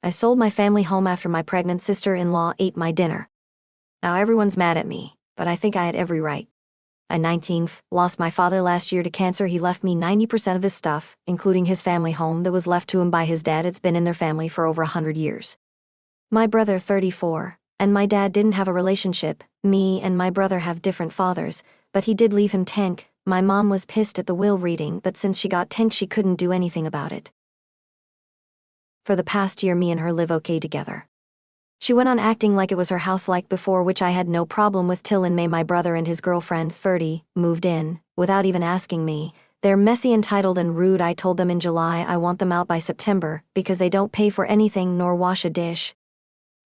I sold my family home after my pregnant sister-in-law ate my dinner. Now everyone's mad at me, but I think I had every right. I 19th, lost my father last year to cancer. He left me 90% of his stuff, including his family home that was left to him by his dad. It's been in their family for over 100 years. My brother 34, and my dad didn't have a relationship. Me and my brother have different fathers, but he did leave him tank. My mom was pissed at the will reading, but since she got tank she couldn't do anything about it. For the past year me and her live okay together. She went on acting like it was her house like before, which I had no problem with, till in May my brother and his girlfriend, 30, moved in, without even asking me. They're messy, entitled and rude. I told them in July I want them out by September, because they don't pay for anything nor wash a dish.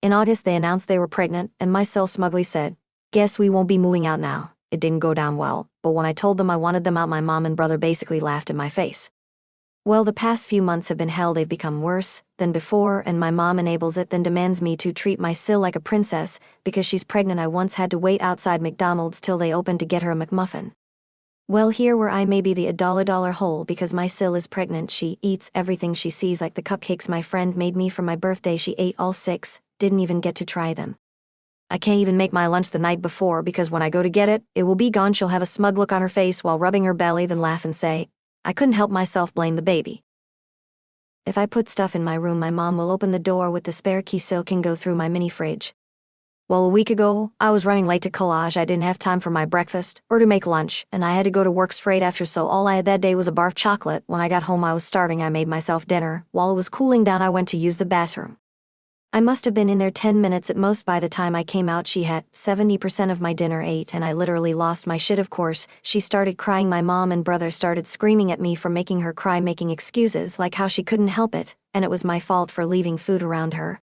In August they announced they were pregnant, and my soul smugly said, "Guess we won't be moving out now." It didn't go down well, but when I told them I wanted them out, my mom and brother basically laughed in my face. Well, the past few months have been hell. They've become worse than before, and my mom enables it, then demands me to treat my Sil like a princess. Because she's pregnant, I once had to wait outside McDonald's till they opened to get her a McMuffin. Well, here where I may be the $1 hole because my Sil is pregnant, she eats everything she sees, like the cupcakes my friend made me for my birthday. She ate all 6, didn't even get to try them. I can't even make my lunch the night before, because when I go to get it, it will be gone. She'll have a smug look on her face while rubbing her belly, then laugh and say, "I couldn't help myself, blame the baby." If I put stuff in my room, my mom will open the door with the spare key so can go through my mini fridge. Well, a week ago, I was running late to collage. I didn't have time for my breakfast or to make lunch, and I had to go to work straight after, so all I had that day was a bar of chocolate. When I got home I was starving. I made myself dinner. While it was cooling down I went to use the bathroom. I must have been in there 10 minutes at most. By the time I came out she had 70% of my dinner ate, and I literally lost my shit. Of course, she started crying. My mom and brother started screaming at me for making her cry, making excuses like how she couldn't help it, and it was my fault for leaving food around her.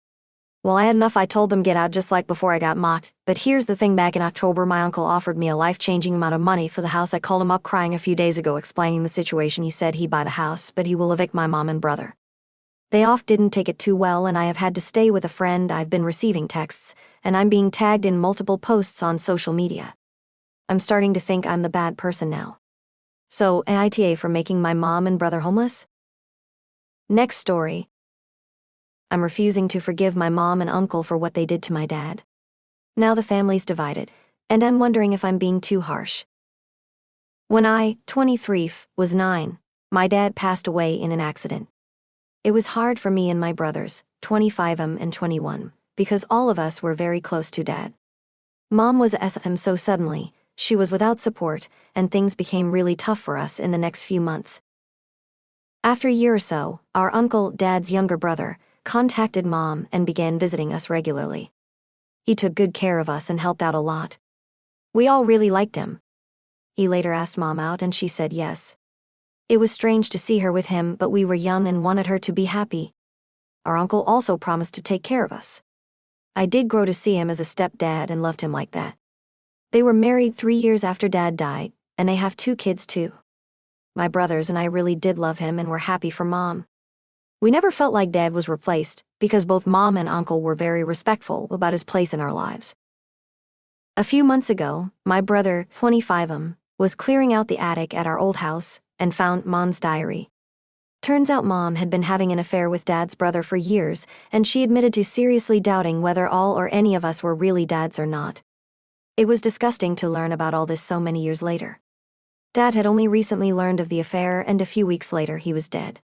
Well, I had enough. I told them get out, just like before I got mocked. But here's the thing, back in October my uncle offered me a life-changing amount of money for the house. I called him up crying a few days ago explaining the situation. He said he'd buy the house, but he will evict my mom and brother. They oft didn't take it too well, and I have had to stay with a friend. I've been receiving texts, and I'm being tagged in multiple posts on social media. I'm starting to think I'm the bad person now. So, ITA for making my mom and brother homeless? Next story. I'm refusing to forgive my mom and uncle for what they did to my dad. Now the family's divided, and I'm wondering if I'm being too harsh. When I, 23, was 9, my dad passed away in an accident. It was hard for me and my brothers, 25 and 21, because all of us were very close to dad. Mom was SM so suddenly, she was without support, and things became really tough for us in the next few months. After a year or so, our uncle, dad's younger brother, contacted mom and began visiting us regularly. He took good care of us and helped out a lot. We all really liked him. He later asked mom out and she said yes. It was strange to see her with him, but we were young and wanted her to be happy. Our uncle also promised to take care of us. I did grow to see him as a stepdad and loved him like that. They were married 3 years after dad died, and they have 2 kids too. My brothers and I really did love him and were happy for mom. We never felt like dad was replaced, because both mom and uncle were very respectful about his place in our lives. A few months ago, my brother, 25, was clearing out the attic at our old house and found mom's diary. Turns out mom had been having an affair with dad's brother for years, and she admitted to seriously doubting whether all or any of us were really dad's or not. It was disgusting to learn about all this so many years later. Dad had only recently learned of the affair, and a few weeks later he was dead.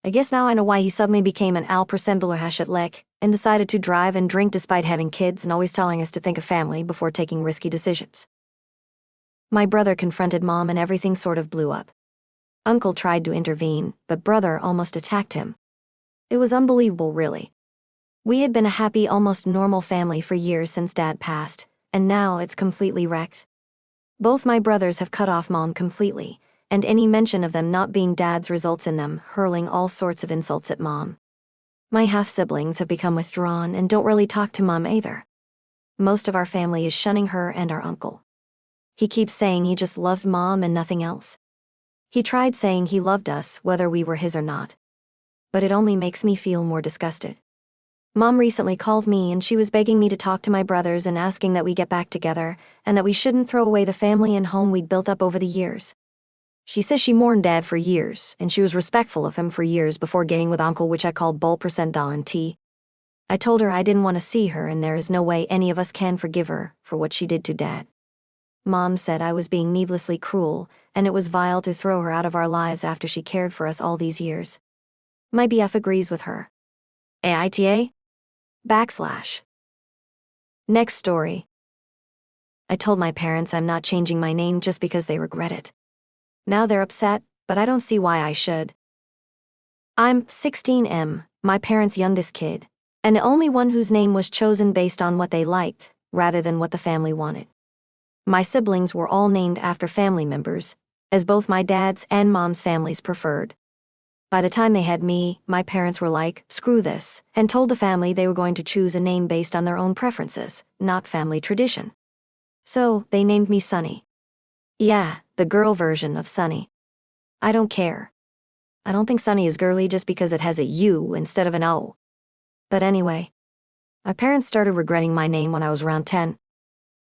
I guess now I know why he suddenly became an Alpercentler and decided to drive and drink despite having kids and always telling us to think of family before taking risky decisions. My brother confronted mom and everything sort of blew up. Uncle tried to intervene, but brother almost attacked him. It was unbelievable, really. We had been a happy, almost normal family for years since dad passed, and now it's completely wrecked. Both my brothers have cut off mom completely, and any mention of them not being dads results in them hurling all sorts of insults at mom. My half-siblings have become withdrawn and don't really talk to mom either. Most of our family is shunning her and our uncle. He keeps saying he just loved mom and nothing else. He tried saying he loved us, whether we were his or not. But it only makes me feel more disgusted. Mom recently called me and she was begging me to talk to my brothers and asking that we get back together, and that we shouldn't throw away the family and home we'd built up over the years. She says she mourned dad for years, and she was respectful of him for years before getting with uncle, which I called bull %. I told her I didn't want to see her and there is no way any of us can forgive her for what she did to Dad. Mom said I was being needlessly cruel, and it was vile to throw her out of our lives after she cared for us all these years. My BF agrees with her. AITA? /. Next story. I told my parents I'm not changing my name just because they regret it. Now they're upset, but I don't see why I should. I'm 16M, my parents' youngest kid, and the only one whose name was chosen based on what they liked, rather than what the family wanted. My siblings were all named after family members, as both my dad's and mom's families preferred. By the time they had me, my parents were like, screw this, and told the family they were going to choose a name based on their own preferences, not family tradition. So, they named me Sunny. Yeah, the girl version of Sunny. I don't care. I don't think Sunny is girly just because it has a U instead of an O. But anyway, my parents started regretting my name when I was around 10.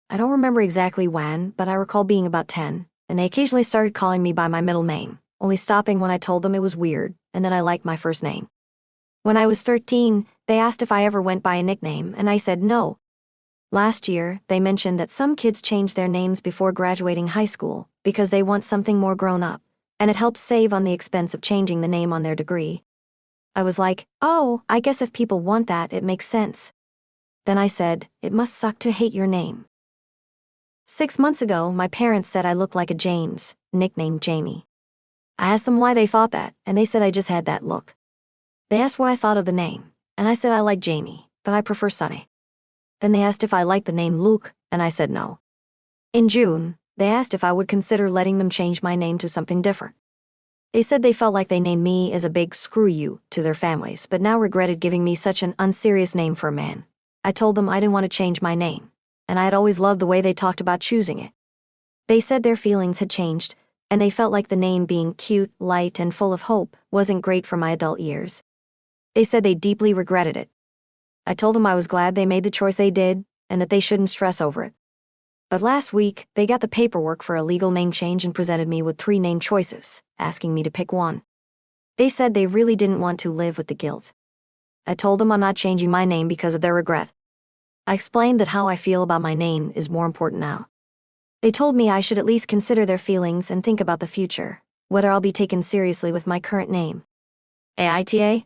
I don't remember exactly when, but I recall being about 10, and they occasionally started calling me by my middle name, only stopping when I told them it was weird, and that I liked my first name. When I was 13, they asked if I ever went by a nickname, and I said no. Last year, they mentioned that some kids change their names before graduating high school because they want something more grown up, and it helps save on the expense of changing the name on their degree. I was like, oh, I guess if people want that, it makes sense. Then I said, it must suck to hate your name. 6 months ago, my parents said I looked like a James, nicknamed Jamie. I asked them why they thought that, and they said I just had that look. They asked what I thought of the name, and I said I like Jamie, but I prefer Sunny. Then they asked if I liked the name Luke, and I said no. In June, they asked if I would consider letting them change my name to something different. They said they felt like they named me as a big screw you to their families, but now regretted giving me such an unserious name for a man. I told them I didn't want to change my name, and I had always loved the way they talked about choosing it. They said their feelings had changed, and they felt like the name being cute, light, and full of hope wasn't great for my adult years. They said they deeply regretted it. I told them I was glad they made the choice they did, and that they shouldn't stress over it. But last week, they got the paperwork for a legal name change and presented me with 3 name choices, asking me to pick one. They said they really didn't want to live with the guilt. I told them I'm not changing my name because of their regret. I explained that how I feel about my name is more important now. They told me I should at least consider their feelings and think about the future, whether I'll be taken seriously with my current name. AITA?